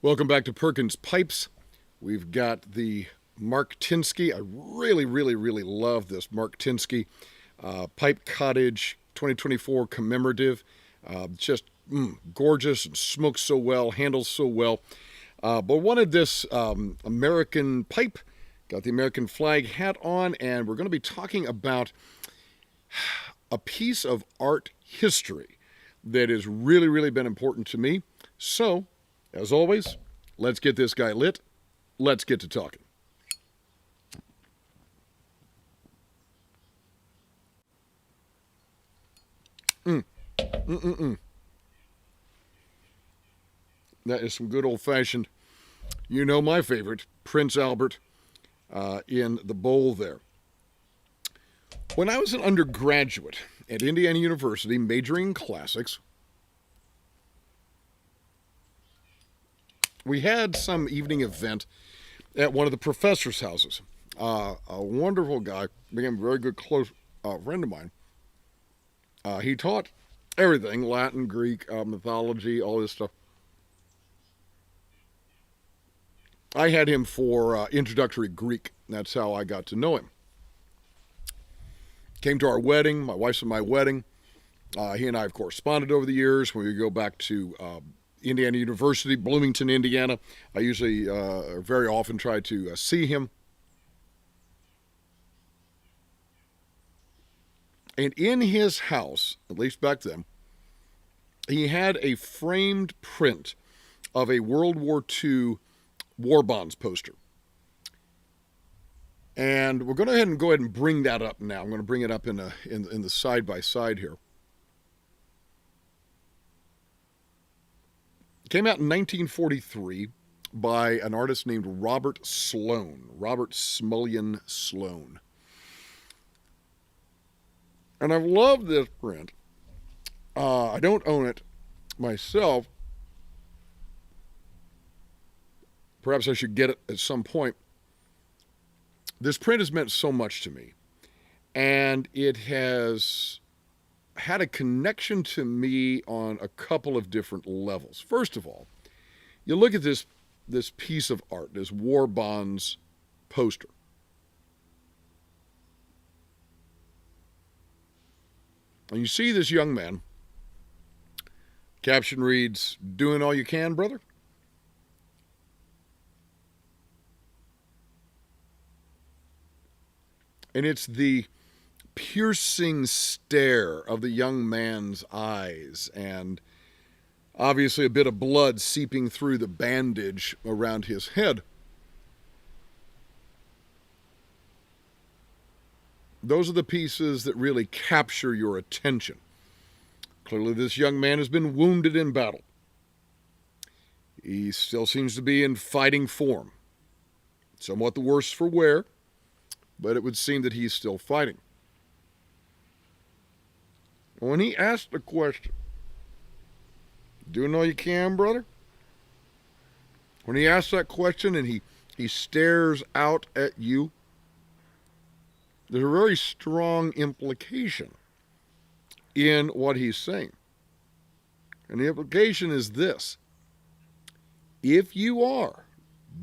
Welcome back to Perkins Pipes. We've got the Mark Tinsky. I really love this Mark Tinsky Pipe Cottage 2024 commemorative. Just gorgeous and smokes so well, handles so well. But wanted this American pipe. Got the American flag hat on, and we're going to be talking about a piece of art history that has really been important to me. So, as always, let's get this guy lit. Let's get to talking. That is some good old-fashioned, you know my favorite, Prince Albert in the bowl there. When I was an undergraduate at Indiana University majoring in classics, we had some evening event at one of the professors' houses. A wonderful guy, became a very good close friend of mine. He taught everything, Latin, Greek, mythology, all this stuff. I had him for introductory Greek. That's how I got to know him. Came to our wedding, my wife's and my wedding. He and I have corresponded over the years. When we go back to Indiana University, Bloomington, Indiana, I usually very often try to see him. And in his house, at least back then, he had a framed print of a World War II war bonds poster. And we're going to go ahead and bring that up now. I'm going to bring it up in the side by side here. It came out in 1943 by an artist named Robert Smulyan Sloan. And I've loved this print. I don't own it myself. Perhaps I should get it at some point. This print has meant so much to me. And it has had a connection to me on a couple of different levels. First of all, you look at this piece of art, this war bonds poster. And you see this young man. Caption reads, "Doing all you can, brother?" And it's the piercing stare of the young man's eyes, and obviously a bit of blood seeping through the bandage around his head. Those are the pieces that really capture your attention. Clearly, this young man has been wounded in battle. He still seems to be in fighting form. Somewhat the worse for wear, but it would seem that he's still fighting. When he asked the question, "Doing all you can, brother?" When he asks that question and he stares out at you, there's a very strong implication in what he's saying. And the implication is this: if you are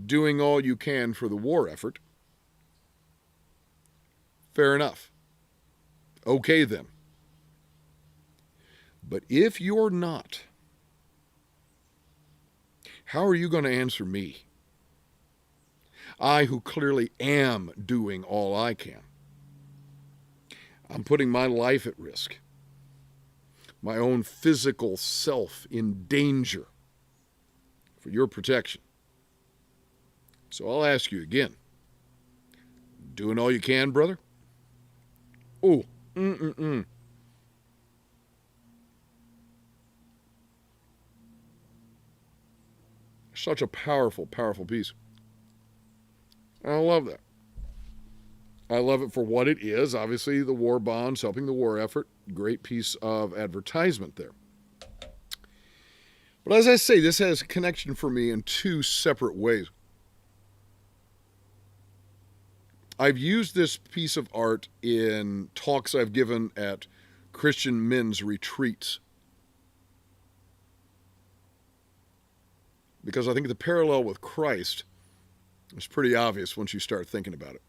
doing all you can for the war effort, fair enough. Okay then. But if you're not, how are you going to answer me? I, who clearly am doing all I can. I'm putting my life at risk, my own physical self in danger for your protection. So I'll ask you again. Doing all you can, brother? Oh, Such a powerful piece. And I love that. I love it for what it is. Obviously, the war bonds, helping the war effort. Great piece of advertisement there. But as I say, this has a connection for me in two separate ways. I've used this piece of art in talks I've given at Christian men's retreats. because I think the parallel with Christ is pretty obvious once you start thinking about it.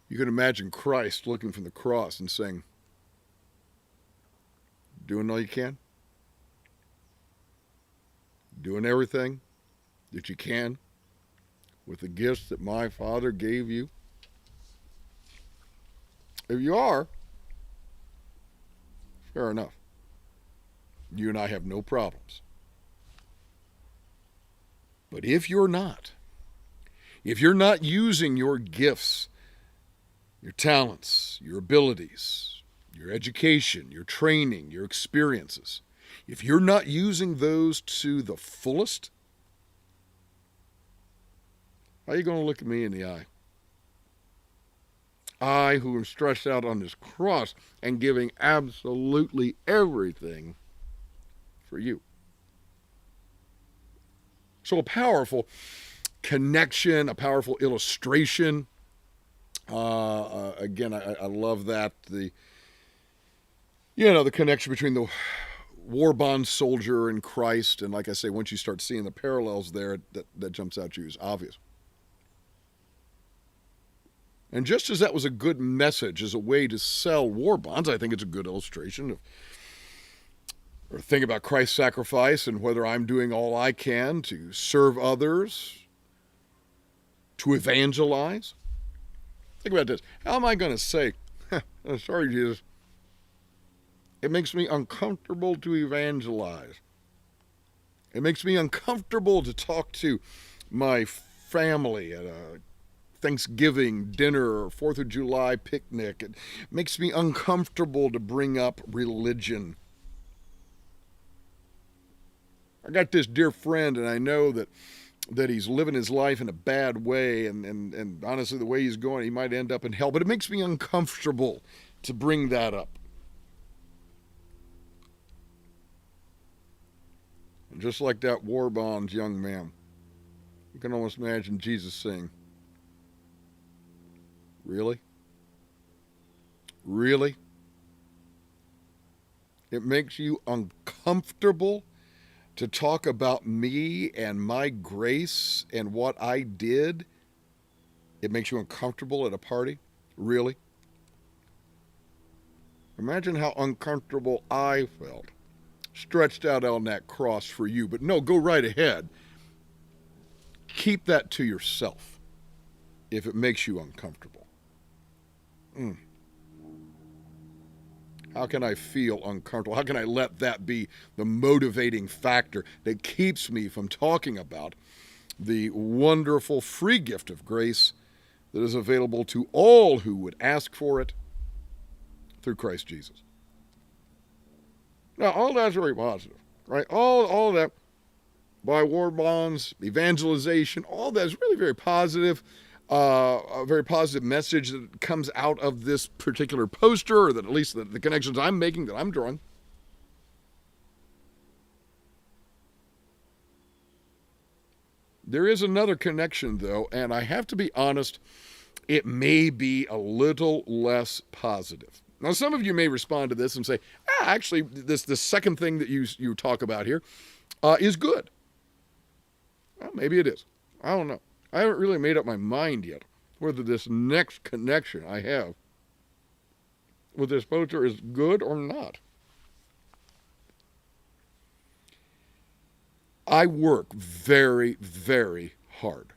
You can imagine Christ looking from the cross and saying, doing all you can, doing everything that you can with the gifts that my Father gave you. If you are, fair enough. You and I have no problems. But if you're not using your gifts, your talents, your abilities, your education, your training, your experiences, if you're not using those to the fullest, how are you going to look at me in the eye? I, who am stretched out on this cross and giving absolutely everything for you. So a powerful connection, a powerful illustration. Again, I love that. The connection between the war bond soldier and Christ. And like I say, once you start seeing the parallels there, that jumps out to you as obvious. And just as that was a good message as a way to sell war bonds, I think it's a good illustration of, or think about Christ's sacrifice and whether I'm doing all I can to serve others, to evangelize. Think about this. How am I going to say, sorry, Jesus, it makes me uncomfortable to evangelize. It makes me uncomfortable to talk to my family at a Thanksgiving dinner or 4th of July picnic. It makes me uncomfortable to bring up religion. I got this dear friend, and I know that he's living his life in a bad way, and honestly, the way he's going, he might end up in hell. But it makes me uncomfortable to bring that up. And just like that war bonds young man, you can almost imagine Jesus saying, "Really? Really? It makes you uncomfortable to talk about me and my grace and what I did? It makes you uncomfortable at a party? Really? Imagine how uncomfortable I felt, stretched out on that cross for you. But no, go right ahead. Keep that to yourself if it makes you uncomfortable. How can I feel uncomfortable? How can I let that be the motivating factor that keeps me from talking about the wonderful free gift of grace that is available to all who would ask for it through Christ Jesus? Now, all that's very positive, right? All that by war bonds, evangelization, all that is really very positive. A very positive message that comes out of this particular poster, or that at least the connections I'm making, that I'm drawing. There is another connection, though, and I have to be honest, it may be a little less positive. Now, some of you may respond to this and say, actually, this second thing that you talk about here is good. Well, maybe it is. I don't know. I haven't really made up my mind yet whether this next connection I have with this poster is good or not. I work very, very hard.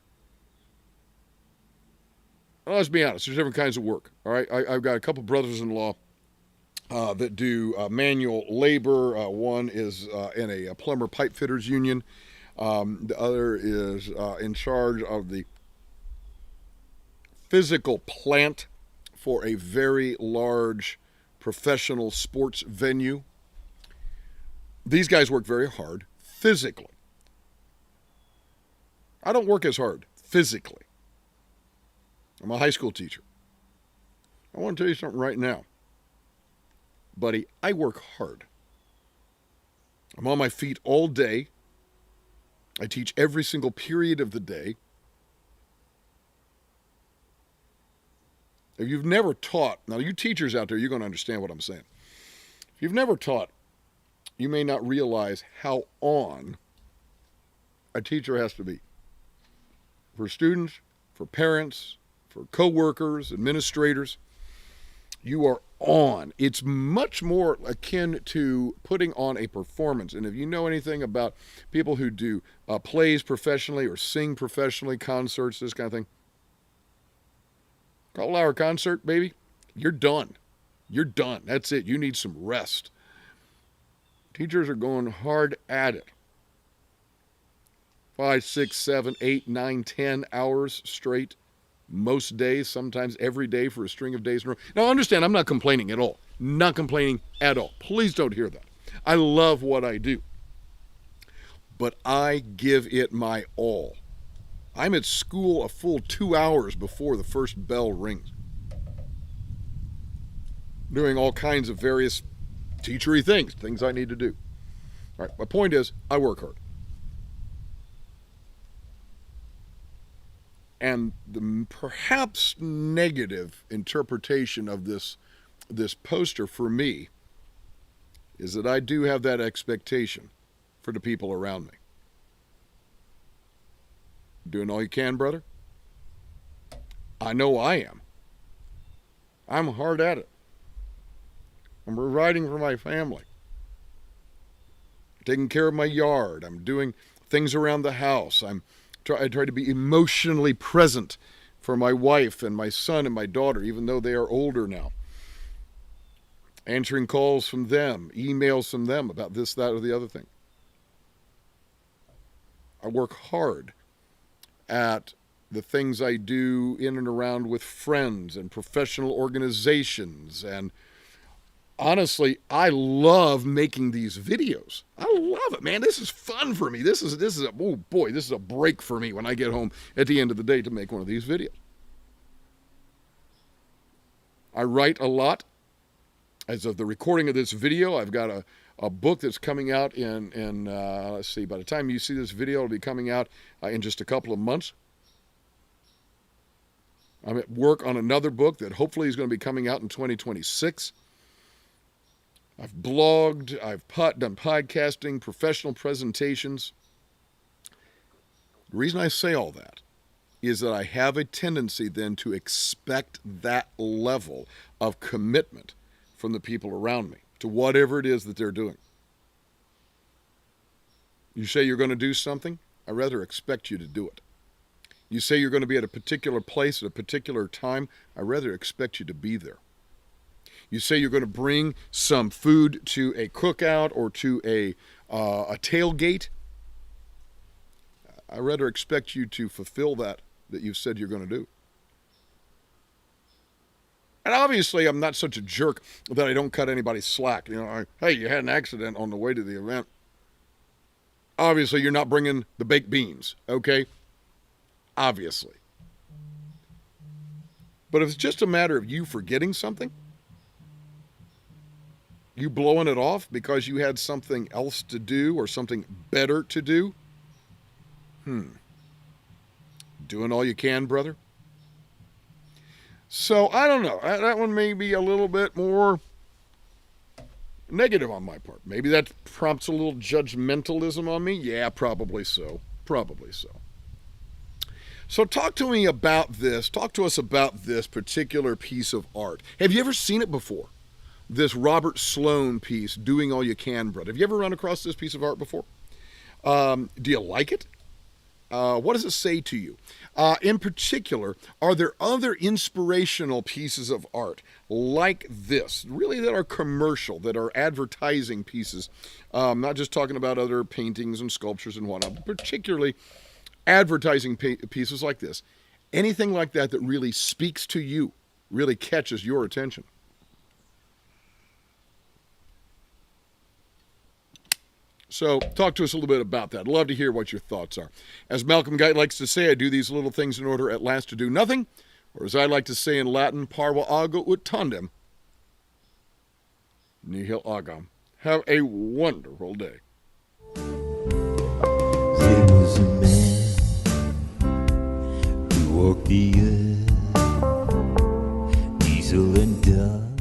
Well, let's be honest, there's different kinds of work. All right, I've got a couple brothers-in-law that do manual labor. One is in a plumber pipe fitters union. The other is in charge of the physical plant for a very large professional sports venue. These guys work very hard physically. I don't work as hard physically. I'm a high school teacher. I want to tell you something right now. Buddy, I work hard. I'm on my feet all day. I teach every single period of the day. If you've never taught, now you teachers out there, you're going to understand what I'm saying. If you've never taught you may not realize how on a teacher has to be. For students, for parents, for coworkers, administrators, you are on. It's much more akin to putting on a performance. And if you know anything about people who do plays professionally or sing professionally, concerts, this kind of thing, couple-hour concert, baby, you're done. You're done. That's it. You need some rest. Teachers are going hard at it. 5, 6, 7, 8, 9, 10 hours straight. Most days, sometimes every day for a string of days in a row. Now, understand, I'm not complaining at all. Not complaining at all. Please don't hear that. I love what I do. But I give it my all. I'm at school a full 2 hours before the first bell rings. Doing all kinds of various teachery things I need to do. All right, my point is, I work hard. And the perhaps negative interpretation of this poster for me is that I do have that expectation for the people around me. Doing all you can, brother? I know I am. I'm hard at it. I'm providing for my family. Taking care of my yard. I'm doing things around the house. I try to be emotionally present for my wife and my son and my daughter, even though they are older now. Answering calls from them, emails from them about this, that, or the other thing. I work hard at the things I do in and around with friends and professional organizations. And honestly, I love making these videos. I love it, man. This is fun for me. This is a break for me when I get home at the end of the day to make one of these videos. I write a lot. As of the recording of this video, I've got a book that's coming out in let's see, by the time you see this video, it'll be coming out in just a couple of months. I'm at work on another book that hopefully is going to be coming out in 2026. I've blogged, I've done podcasting, professional presentations. The reason I say all that is that I have a tendency then to expect that level of commitment from the people around me to whatever it is that they're doing. You say you're going to do something, I rather expect you to do it. You say you're going to be at a particular place at a particular time, I rather expect you to be there. You say you're going to bring some food to a cookout or to a tailgate, I rather expect you to fulfill that you've said you're going to do. And obviously, I'm not such a jerk that I don't cut anybody slack. You know, hey, you had an accident on the way to the event. Obviously, you're not bringing the baked beans, okay? Obviously. But if it's just a matter of you forgetting something, you blowing it off because you had something else to do or something better to do, doing all you can, brother? So, I don't know. That one may be a little bit more negative on my part. Maybe that prompts a little judgmentalism on me. Yeah, probably so. Probably so. So talk to me about this. Talk to us about this particular piece of art. Have you ever seen it before? This Robert Sloan piece, Doing All You Can, Brother. Have you ever run across this piece of art before? Do you like it? What does it say to you? In particular, are there other inspirational pieces of art like this, really that are commercial, that are advertising pieces? Not just talking about other paintings and sculptures and whatnot, but particularly advertising pieces like this. Anything like that that really speaks to you, really catches your attention. So talk to us a little bit about that. I'd love to hear what your thoughts are. As Malcolm Guite likes to say, I do these little things in order at last to do nothing, or as I like to say in Latin, Parva ut tandem, nihil agam. Have a wonderful day. There was a man who walked the earth, diesel and dust.